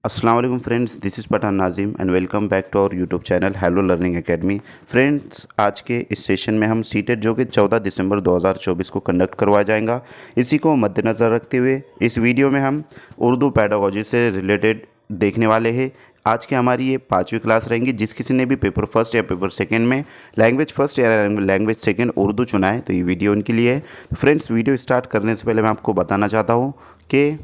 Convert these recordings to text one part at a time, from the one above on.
अस्सलाम वालेकुम friends, this is Pathan Nazim and welcome back to our YouTube channel hello learning academy. Friends, आज के इस सेशन में हम सीटेट जो कि 14 दिसंबर 2024 को कंडक्ट करवाया जाएगा, इसी को मद्देनज़र रखते हुए इस वीडियो में हम उर्दू पेडागोजी से रिलेटेड देखने वाले हैं। आज की हमारी ये 5वीं क्लास रहेंगी। जिस किसी ने भी पेपर फर्स्ट या पेपर सेकंड में लैंग्वेज फर्स्ट या लैंग्वेज सेकंड उर्दू चुना है तो ये वीडियो उनके लिए है। तो फ्रेंड्स, वीडियो स्टार्ट करने से पहले मैं आपको बताना चाहता हूँ कि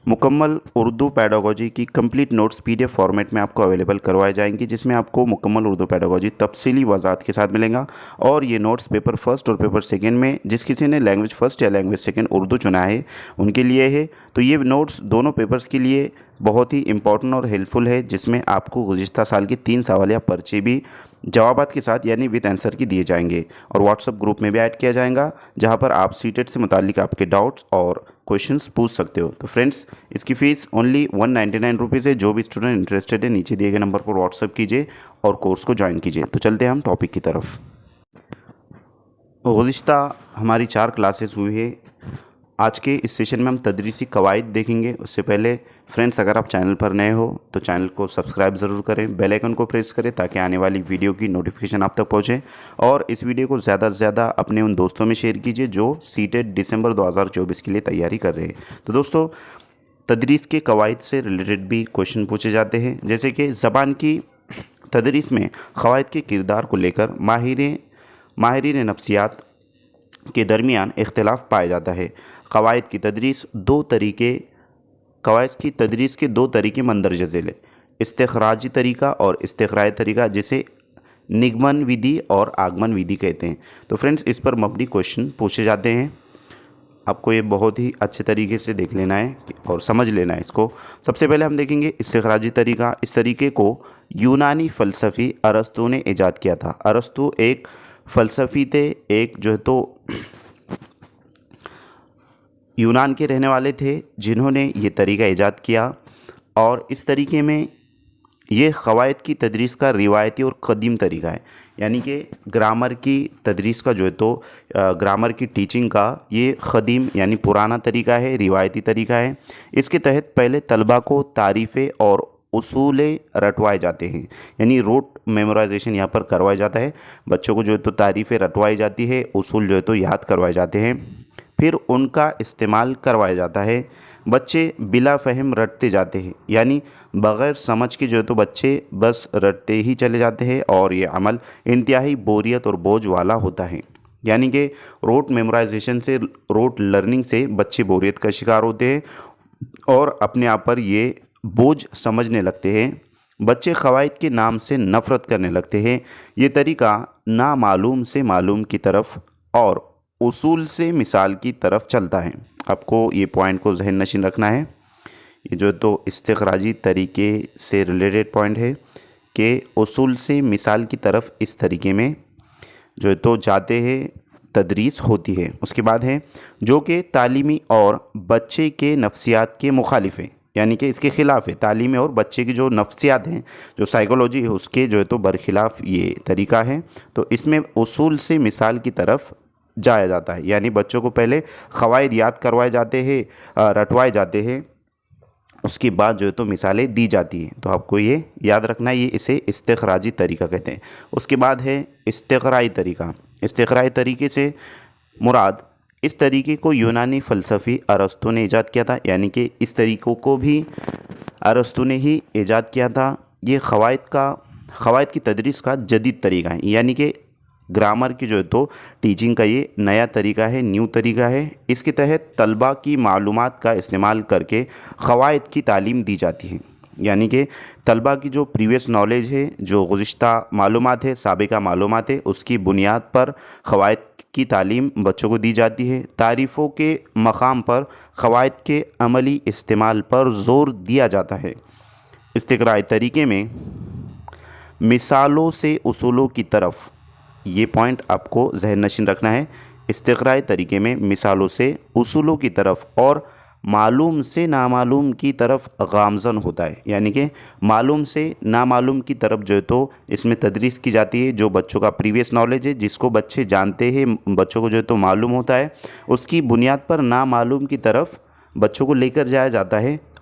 मुकम्मल उर्दू पेडागोजी की कंप्लीट नोट्स पीडीएफ फॉर्मेट में आपको अवेलेबल करवाए जाएंगी, जिसमें आपको मुकम्मल उर्दू पेडागोजी तफसीली वजाहत के साथ मिलेगा। और ये नोट्स पेपर फर्स्ट और पेपर सेकंड में जिस किसी ने लैंग्वेज फर्स्ट या लैंग्वेज सेकंड उर्दू चुना है उनके लिए है। तो ये नोट्स दोनों पेपर्स के लिए बहुत ही इंपॉर्टेंट और हेल्पफुल है, जिसमें आपको गुज़िश्ता साल के 3 सवाल या पर्चे भी जवाबात के साथ यानी विद आंसर की दिए जाएंगे और व्हाट्सएप ग्रुप में भी ऐड किया जाएगा, जहां पर आप सीटेट से मुतालिक आपके डाउट्स और क्वेश्चंस पूछ सकते हो। तो फ्रेंड्स, इसकी फ़ीस ओनली 199 रुपीज़ है। जो भी स्टूडेंट इंटरेस्टेड है नीचे दिए गए नंबर पर व्हाट्सएप कीजिए और कोर्स को ज्वाइन कीजिए। तो चलते हैं हम टॉपिक की तरफ। गुज़िश्ता हमारी 4 क्लासेस हुई है। आज के इस सेशन में हम तदरीसी कवायद देखेंगे। उससे पहले फ्रेंड्स, अगर आप चैनल पर नए हो तो चैनल को सब्सक्राइब ज़रूर करें, बेल आइकन को प्रेस करें ताकि आने वाली वीडियो की नोटिफिकेशन आप तक पहुंचे। और इस वीडियो को ज़्यादा से ज़्यादा अपने उन दोस्तों में शेयर कीजिए जो सीटेट दिसंबर 2024 के लिए तैयारी कर रहे हैं। तो दोस्तों, तदरीस के कवायद से रिलेटेड भी क्वेश्चन पूछे जाते हैं, जैसे कि ज़बान की तदरीस में कवायद के किरदार को लेकर माहिरीन नफ्सियात के दरमियान इख्तिलाफ पाया जाता है। कवायद की तदरीस के दो तरीके मंदरज झेल है, इस्तिखराजी तरीका और इस्तिखराई तरीका, जिसे निगमन विधि और आगमन विधि कहते हैं। तो फ्रेंड्स, इस पर मबनी क्वेश्चन पूछे जाते हैं। आपको ये बहुत ही अच्छे तरीके से देख लेना है और समझ लेना है इसको। सबसे पहले हम देखेंगे इस्तिखराजी तरीका। इस तरीके को यूनानी फ़लसफ़ी अरस्तू ने ईजाद किया था। अरस्तू एक फ़लसफ़ी थे, एक जो है तो यूनान के रहने वाले थे, जिन्होंने ये तरीका ईजाद किया। और इस तरीके में ये क़वायद की तदरीस का रिवायती और क़दीम तरीका है, यानी कि ग्रामर की तदरीस का जो है तो ग्रामर की टीचिंग का ये क़दीम यानी पुराना तरीका है, रिवायती तरीका है। इसके तहत पहले तलबा को तारीफ़ें और उसूलें रटवाए जाते हैं, यानी रूट मेमोराइजेशन यहाँ पर करवाया जाता है। बच्चों को जो है तो तारीफ़ें रटवाई जाती है, उसूल जो है तो याद करवाए जाते हैं, फिर उनका इस्तेमाल करवाया जाता है। बच्चे बिला फ़हम रटते जाते हैं, यानी बग़ैर समझ के जो है तो बच्चे बस रटते ही चले जाते हैं और ये अमल इंतहाई बोरियत और बोझ वाला होता है। यानी कि रोट मेमोराइजेशन से, रोट लर्निंग से बच्चे बोरियत का शिकार होते हैं और अपने आप पर ये बोझ समझने लगते हैं। बच्चे क़वायद के नाम से नफ़रत करने लगते हैं। ये तरीका नामालूम से मालूम की तरफ और उसूल से मिसाल की तरफ चलता है। आपको ये पॉइंट को जहन नशीन रखना है। ये जो तो इस्तिखराजी तरीके से रिलेटेड पॉइंट है कि उसूल से मिसाल की तरफ इस तरीके में जो है तो जाते हैं, तदरीस होती है। उसके बाद है जो कि तालीमी और बच्चे के नफ्सियात के मुखालिफ है, यानी कि इसके ख़िलाफ़ है। तालीमी और बच्चे की जो नफ्सियात हैं, जो साइकोलॉजी है, उसके जो है तो बरखिलाफ़ ये तरीका है। तो इसमें उसूल से मिसाल की तरफ जाया जाता है, यानी बच्चों को पहले क़वायद याद करवाए जाते हैं, रटवाए जाते हैं, उसके बाद जो है तो मिसालें दी जाती हैं। तो आपको ये याद रखना है, ये इसे इस्तिखराजी तरीका कहते हैं। उसके बाद है इस्तिखराई तरीका। इस्तिखराई तरीके से मुराद, इस तरीके को यूनानी फ़लसफ़ी अरस्तू ने ईजाद किया था, यानी कि इस तरीक़ों को भी अरस्तू ने ही ईजाद किया था। ये क़वायद की तदरीस का जदीद तरीका है, यानी कि ग्रामर की जो है तो टीचिंग का ये नया तरीका है, न्यू तरीका है। इसके तहत तलबा की मालूमात का इस्तेमाल करके क़वायद की तालीम दी जाती है, यानी कि तलबा की जो प्रीवियस नॉलेज है, जो गुज़िश्ता मालूमात है, साबिका मालूमात है, उसकी बुनियाद पर क़वायद की तालीम बच्चों को दी जाती है। तारीफ़ों के मकाम पर क़वायद के अमली इस्तेमाल पर ज़ोर दिया जाता है। इस्तिक़राई तरीके में मिसालों से उसूलों की तरफ, ये पॉइंट आपको जहन नशीन रखना है। इस्तिक़राई तरीके में मिसालों से उसूलों की तरफ और मालूम से नामालूम की तरफ गामज़न होता है, यानी कि मालूम से नामालूम की तरफ जो है तो इसमें तदरीस की जाती है। जो बच्चों का प्रीवियस नॉलेज है, जिसको बच्चे जानते हैं, बच्चों को जो है तो मालूम होता है, उसकी बुनियाद पर नामालूम की तरफ बच्चों को लेकर जाया जाता है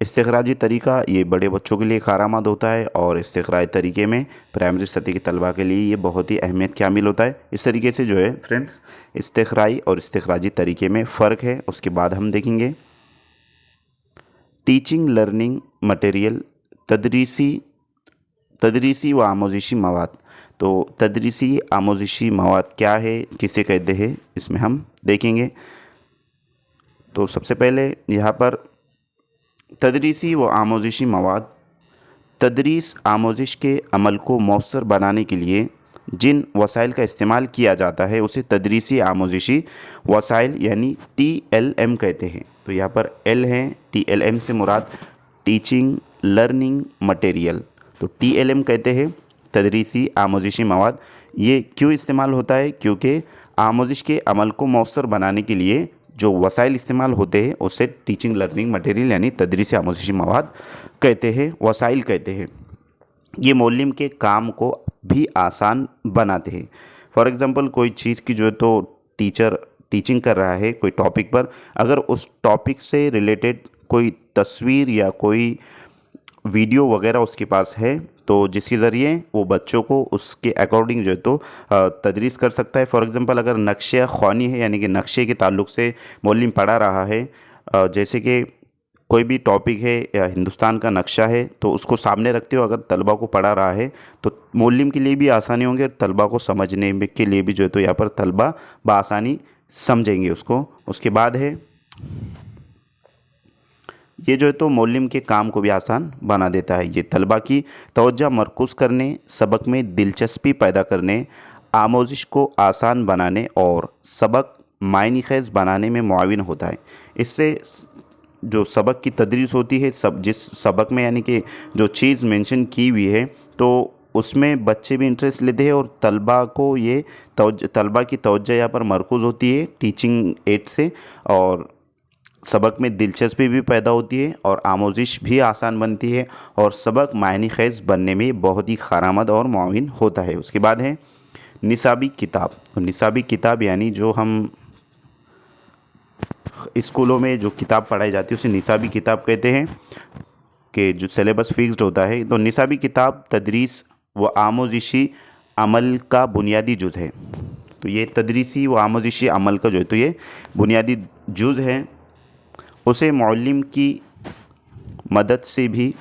इस्तिखराजी तरीका ये बड़े बच्चों के लिए कारआमद होता है और इस्तिखराजी तरीके में प्राइमरी सतह के तलबा के लिए ये बहुत ही अहमियत की हामिल होता है। इस तरीके से जो है फ्रेंड्स इस्तिखराई और इस्तिखराजी तरीके में फ़र्क है। उसके बाद हम देखेंगे टीचिंग लर्निंग मटेरियल, तदरीसी व आमोजिशी मवाद। तो तदरीसी आमोजिशी मवाद क्या है, किसे कहते हैं, इसमें हम देखेंगे। तो सबसे पहले यहाँ पर तदरीसी व आमोजिशी मवाद, तदरीस आमोजिश के अमल को मौसर बनाने के लिए जिन वसाइल का इस्तेमाल किया जाता है उसे तदरीसी आमोजिशी वसाइल यानी TLM कहते हैं। तो यहाँ पर L है, TLM से मुराद टीचिंग लर्निंग मटेरियल। तो TLM कहते हैं तदरीसी आमोजिशी मवाद। ये क्यों इस्तेमाल होता है? क्योंकि आमोजिश के अमल को मौसर बनाने के लिए जो वसाइल इस्तेमाल होते हैं उसे टीचिंग लर्निंग मटेरियल यानी तदरीसी आमोजिशी मवाद कहते हैं, वसाइल कहते हैं। ये मुअल्लिम के काम को भी आसान बनाते हैं। फॉर एग्ज़ाम्पल कोई चीज़ की जो है तो टीचर टीचिंग कर रहा है कोई टॉपिक पर, अगर उस टॉपिक से रिलेटेड कोई तस्वीर या कोई वीडियो वगैरह उसके पास है तो जिसके ज़रिए वो बच्चों को उसके अकॉर्डिंग जो है तो तदरीस कर सकता है। फॉर एग्ज़ाम्पल अगर नक्शे ख़वानी है यानी कि नक्शे के ताल्लुक़ से मुअल्लिम पढ़ा रहा है, जैसे कि कोई भी टॉपिक है या हिंदुस्तान का नक्शा है तो उसको सामने रखते हो अगर तलबा को पढ़ा रहा है तो मुअल्लिम के लिए भी आसानी होंगे और तलबा को समझने के लिए भी जो है तो यहाँ पर तलबा बआसानी समझेंगे उसको। उसके बाद है ये जो है तो मुअल्लिम के काम को भी आसान बना देता है। ये तलबा की तवज्जो मरकूज़ करने, सबक में दिलचस्पी पैदा करने, आमोजिश को आसान बनाने और सबक मायने ख़ेज़ बनाने में मुआविन होता है। इससे जो सबक की तदरीस होती है, जिस सबक में यानी कि जो चीज़ मेंशन की हुई है तो उसमें बच्चे भी इंटरेस्ट लेते हैं और तलबा को ये तलबा की तवज्जो यहाँ पर मरकूज़ होती है टीचिंग एड से, और सबक में दिलचस्पी भी पैदा होती है और आमोजिश भी आसान बनती है और सबक मायने ख़ेज़ बनने में बहुत ही कारआमद और मुआविन होता है। उसके बाद है निसाबी किताब। तो निसाबी किताब यानी जो हम स्कूलों में जो किताब पढ़ाई जाती है उसे निसाबी किताब कहते हैं, कि जो सिलेबस फिक्स्ड होता है। तो निसाबी किताब तदरीस व आमोजिशी अमल का बुनियादी जुज़ है। तो ये तदरीसी व आमोजिशी अमल का जो है तो ये बुनियादी जुज़ है। उसे मुअल्लिम की मदद से भी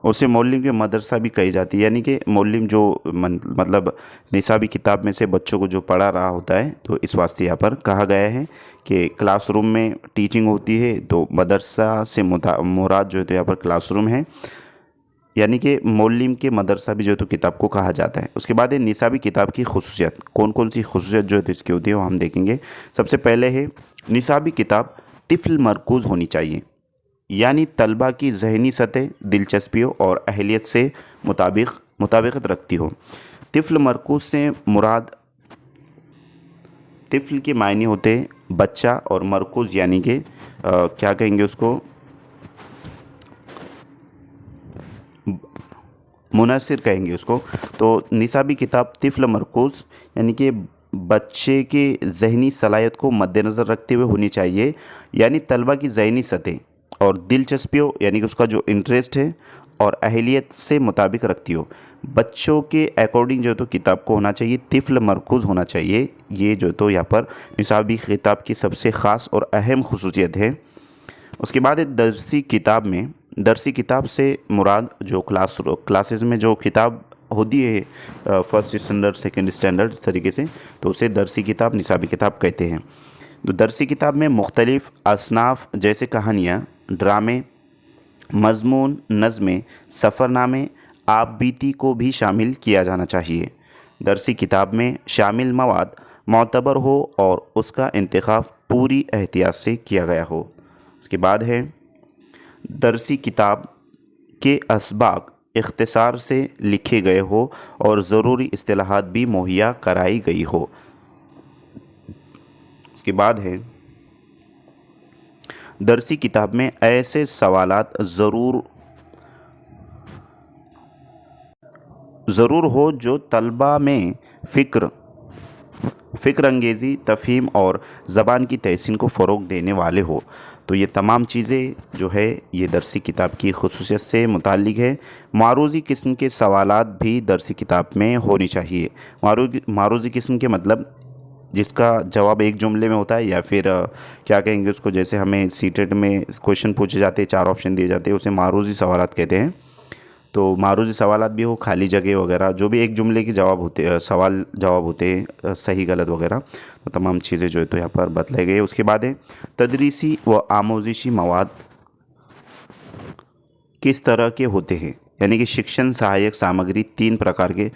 उसे मुअल्लिम की मदरसा भी कही जाती है, यानी कि मुअल्लिम जो मतलब निसाबी किताब में से बच्चों को जो पढ़ा रहा होता है तो इस वास्ते यहाँ पर कहा गया है कि क्लासरूम में टीचिंग होती है तो मदरसा से मुराद जो है तो यहाँ पर क्लासरूम है, यानी कि मुअल्लिम के मदरसा भी जो है तो किताब को कहा जाता है। उसके बाद है निसाबी किताब की खुसूसियत। कौन कौन सी खुसूसियत जो है तो इसकी होती है वो हम देखेंगे। सबसे पहले है निसाबी किताब तिफ़्ल मरकूज़ होनी चाहिए, यानी तलबा की ज़हनी सतह, दिलचस्पियों और अहलियत से मुताबिकत रखती हो। तिफ़्ल मरकूज़ से मुराद तिफ़्ल के मायने होते हैं बच्चा, और मरकूज़ यानी कि क्या कहेंगे उसको, मुनसिर कहेंगे उसको। तो निसाबी किताब तिफ़्ल मरकूज़ यानी कि बच्चे के ज़हनी सलाहियत को मद्देनज़र रखते हुए होनी चाहिए, यानी तलबा की ज़हनी सतह और दिलचस्पियों यानी कि उसका जो इंटरेस्ट है और अहलियत से मुताबिक रखती हो। बच्चों के अकॉर्डिंग जो तो किताब को होना चाहिए, तिफ़्ल मरकूज़ होना चाहिए। ये जो तो यहाँ पर निसाबी किताब की सबसे ख़ास और अहम खुसूसियत है। उसके बाद दरसी किताब में, दरसी किताब से मुराद जो क्लासेस में जो किताब होती है फर्स्ट स्टैंडर्ड सेकंड स्टैंडर्ड इस तरीके से, तो उसे दरसी किताब निसाबी किताब कहते हैं। तो दरसी किताब में मुख्तलिफ़ असनाफ़ जैसे कहानियाँ, ड्रामे, मज़मून, नज़में, सफ़रनामे, आप बीती को भी शामिल किया जाना चाहिए। दरसी किताब में शामिल मवाद मोतबर हो और उसका इंतखाब पूरी एहतियात से किया गया हो। उसके बाद है दरसी किताब के असबाक इख्तिसार से लिखे गए हो और ज़रूरी इस्तिलाहात भी मुहैया कराई गई हो। उसके बाद है दरसी किताब में ऐसे सवालात ज़रूर हो जो तलबा में फ़िक्र अंगेज़ी, तफ़हीम और ज़बान की तहसीन को फ़रोग़ देने वाले हो। तो ये तमाम चीज़ें जो है ये दरसी किताब की खुसूसियत से मुताल्लिक है। मारूज़ी किस्म के सवालात भी दरसी किताब में होनी चाहिए। मारूज़ी किस्म के मतलब जिसका जवाब एक जुमले में होता है, या फिर क्या कहेंगे उसको, जैसे हमें सीटेट में क्वेश्चन पूछे जाते हैं, 4 ऑप्शन दिए जाते हैं, उसे मारूज़ी सवालात कहते हैं। तो मारूज़ी सवालात भी हो, खाली जगह वगैरह, जो भी एक जुमले के जवाब होते, सवाल जवाब होते हैं, सही गलत वगैरह, तो तमाम चीज़ें जो है तो यहाँ पर बतलाई गई है। उसके बाद है तदरीसी व आमोज़िशी मवाद किस तरह के होते हैं, यानी कि शिक्षण सहायक सामग्री 3 प्रकार के।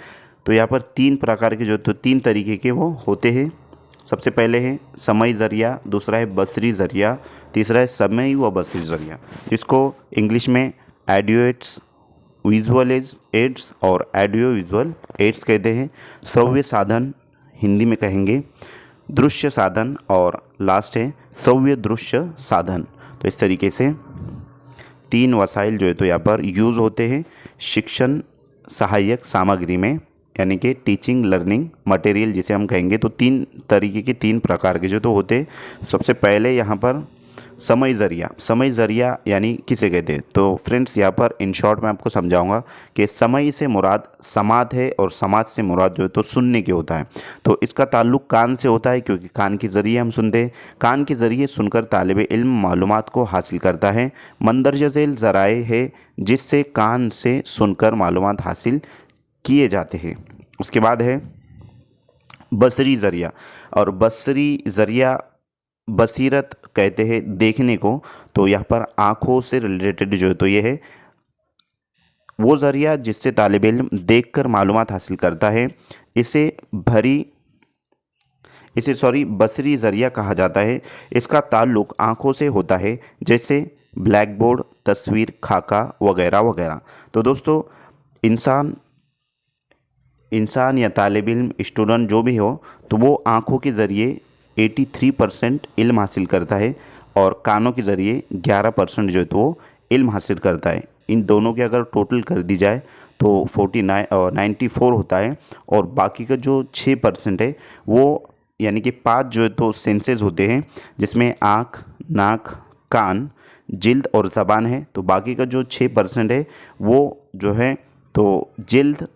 तो यहाँ पर 3 प्रकार के जो तो 3 तरीके के वो होते हैं। सबसे पहले है समई ज़रिया, दूसरा है बसरी ज़रिया, तीसरा है समई व बसरी ज़रिया, जिसको इंग्लिश में एडियोट्स, विजुअल एड्स और ऑडियो विजुअल एड्स कहते हैं। श्रव्य साधन हिंदी में कहेंगे दृश्य साधन, और लास्ट है श्रव्य दृश्य साधन। तो इस तरीके से 3 वसाइल जो है तो यहाँ पर यूज़ होते हैं शिक्षण सहायक सामग्री में, यानी कि टीचिंग लर्निंग मटेरियल जिसे हम कहेंगे। तो 3 तरीके के 3 प्रकार के जो तो होते हैं। सबसे पहले यहाँ पर समय ज़रिया यानी किसे कहते हैं। तो फ्रेंड्स यहाँ पर इन शॉर्ट मैं आपको समझाऊंगा कि समय से मुराद समात है, और समात से मुराद जो है तो सुनने के होता है। तो इसका ताल्लुक कान से होता है, क्योंकि कान के ज़रिए हम सुनते हैं। कान के ज़रिए सुनकर तालिब इल्म मालूमात को हासिल करता है। मंदरजा झेल ज़राए है जिससे कान से सुनकर मालूमात हासिल किए जाते हैं। उसके बाद है बसरी ज़रिया, और बसरी ज़रिया बसीरत कहते हैं देखने को। तो यहाँ पर आँखों से रिलेटेड जो है तो ये है वो ज़रिया जिससे तालिब इल्म देखकर मालूमात हासिल करता है। इसे बसरी ज़रिया कहा जाता है। इसका ताल्लुक़ आँखों से होता है, जैसे ब्लैक बोर्ड, तस्वीर, खाका वगैरह वगैरह। तो दोस्तों इंसान या तालिब इल्म स्टूडेंट जो भी हो, तो वो आँखों के ज़रिए 83% इल्म हासिल करता है, और कानों के ज़रिए 11% जो है तो वो इल्म हासिल करता है। इन दोनों के अगर टोटल कर दी जाए तो 94 होता है, और बाकी का जो 6% है वो, यानी कि 5 जो है तो सेंसेस होते हैं, जिसमें आँख, नाक, कान, जिल्द और ज़बान है। तो बाकी का जो 6% है वो जो है तो जिल्द,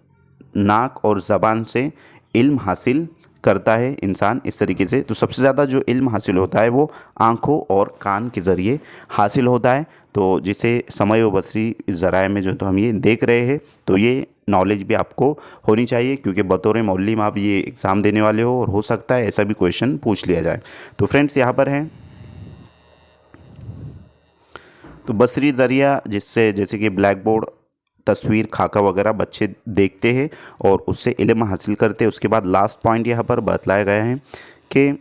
नाक और ज़बान से इल्म हासिल करता है इंसान। इस तरीके से तो सबसे ज़्यादा जो इल्म हासिल होता है वो आँखों और कान के ज़रिए हासिल होता है। तो जिसे समय व बसरी ज़राए में जो तो हम ये देख रहे हैं, तो ये नॉलेज भी आपको होनी चाहिए, क्योंकि बतौर मौलवी आप ये एग्ज़ाम देने वाले हो, और हो सकता है ऐसा भी क्वेश्चन पूछ लिया जाए। तो फ्रेंड्स यहाँ पर है तो बसरी ज़रिया, जिससे जैसे कि ब्लैक बोर्ड, तस्वीर, खाका वगैरह बच्चे देखते हैं और उससे इल्म हासिल करते हैं। उसके बाद लास्ट पॉइंट यहाँ पर बतलाया गया है कि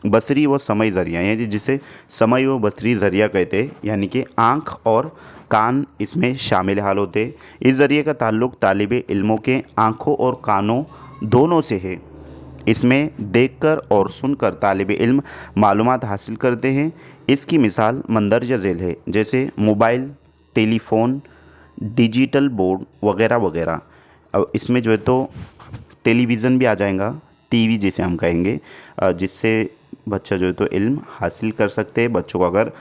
बसरी व समय ज़रिया, यानी जिसे समय व बसरी ज़रिया कहते हैं, यानी कि आँख और कान इसमें शामिल हाल होते हैं। इस ज़रिए का ताल्लुक़ तालिब इल्मों के आँखों और कानों दोनों से है। इसमें देखकर और सुनकर तालिब इल्म मालूमात हासिल करते हैं। इसकी मिसाल मंदरजा झेल है, जैसे मोबाइल, टेलीफोन, डिजिटल बोर्ड वगैरह वगैरह। अब इसमें जो है तो टेलीविज़न भी आ जाएगा, टीवी जिसे हम कहेंगे, जिससे बच्चा जो है तो इल्म हासिल कर सकते हैं। बच्चों को अगर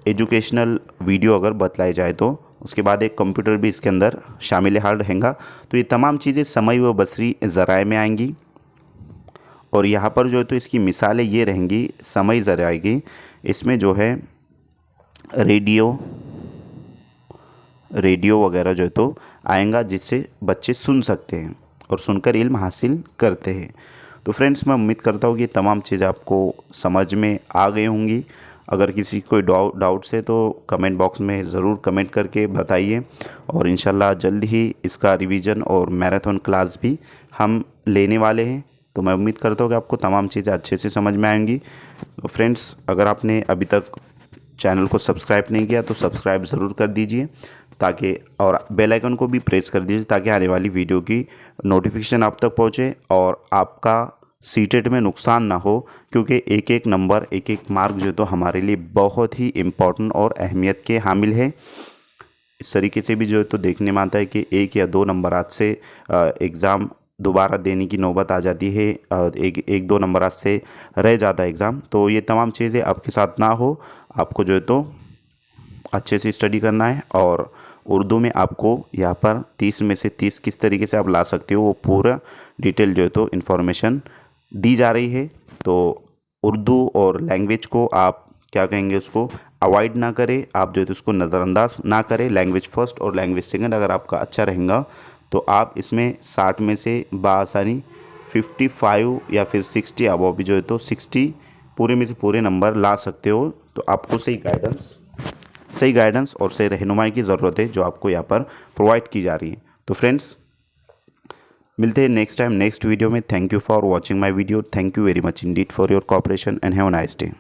एजुकेशनल वीडियो अगर बतलाई जाए तो। उसके बाद एक कंप्यूटर भी इसके अंदर शामिल हाल रहेगा। तो ये तमाम चीज़ें समय व बसरी ज़राए में आएंगी, और यहाँ पर जो है तो इसकी मिसालें ये रहेंगी समय ज़राए की। इसमें जो है रेडियो वगैरह जो है तो आएगा, जिससे बच्चे सुन सकते हैं और सुनकर इल्म हासिल करते हैं। तो फ्रेंड्स मैं उम्मीद करता हूँ कि तमाम चीज़ें आपको समझ में आ गई होंगी। अगर किसी कोई डाउट्स है तो कमेंट बॉक्स में ज़रूर कमेंट करके बताइए, और इंशाल्लाह जल्द ही इसका रिवीजन और मैराथन क्लास भी हम लेने वाले हैं। तो मैं उम्मीद करता हूँ कि आपको तमाम चीज़ें अच्छे से समझ में आएंगी। तो फ्रेंड्स अगर आपने अभी तक चैनल को सब्सक्राइब नहीं किया तो सब्सक्राइब ज़रूर कर दीजिए, ताकि और बेल आइकन को भी प्रेस कर दीजिए, ताकि आने वाली वीडियो की नोटिफिकेशन आप तक पहुंचे और आपका सीटेट में नुकसान ना हो। क्योंकि एक एक नंबर, एक एक मार्क जो तो हमारे लिए बहुत ही इम्पोर्टेंट और अहमियत के हामिल है। इस तरीके से भी जो है तो देखने में आता है कि 1 या 2 नंबर आज से एग्ज़ाम दोबारा देने की नौबत आ जाती है, एक दो नंबर से रह जाता है एग्ज़ाम। तो ये तमाम चीज़ें आपके साथ ना हो, आपको जो है तो अच्छे से स्टडी करना है। और उर्दू में आपको यहाँ पर 30 में से 30 किस तरीके से आप ला सकते हो वो पूरा डिटेल जो है तो इन्फॉर्मेशन दी जा रही है। तो उर्दू और लैंग्वेज को आप क्या कहेंगे, उसको अवॉइड ना करें, आप जो है तो उसको नज़रअंदाज ना करें। लैंग्वेज फर्स्ट और लैंग्वेज सेकंड अगर आपका अच्छा रहेगा तो आप इसमें 60 में से बआसानी 55 या फिर 60 अबव भी जो है तो 60 पूरे में से पूरे नंबर ला सकते हो। तो आपको सही गाइडेंस और सही रहनुमाई की ज़रूरत है जो आपको यहाँ पर प्रोवाइड की जा रही है। तो फ्रेंड्स, मिलते हैं नेक्स्ट टाइम नेक्स्ट वीडियो में। Thank you for watching my video. Thank you very much Indeed for your cooperation and have a nice day.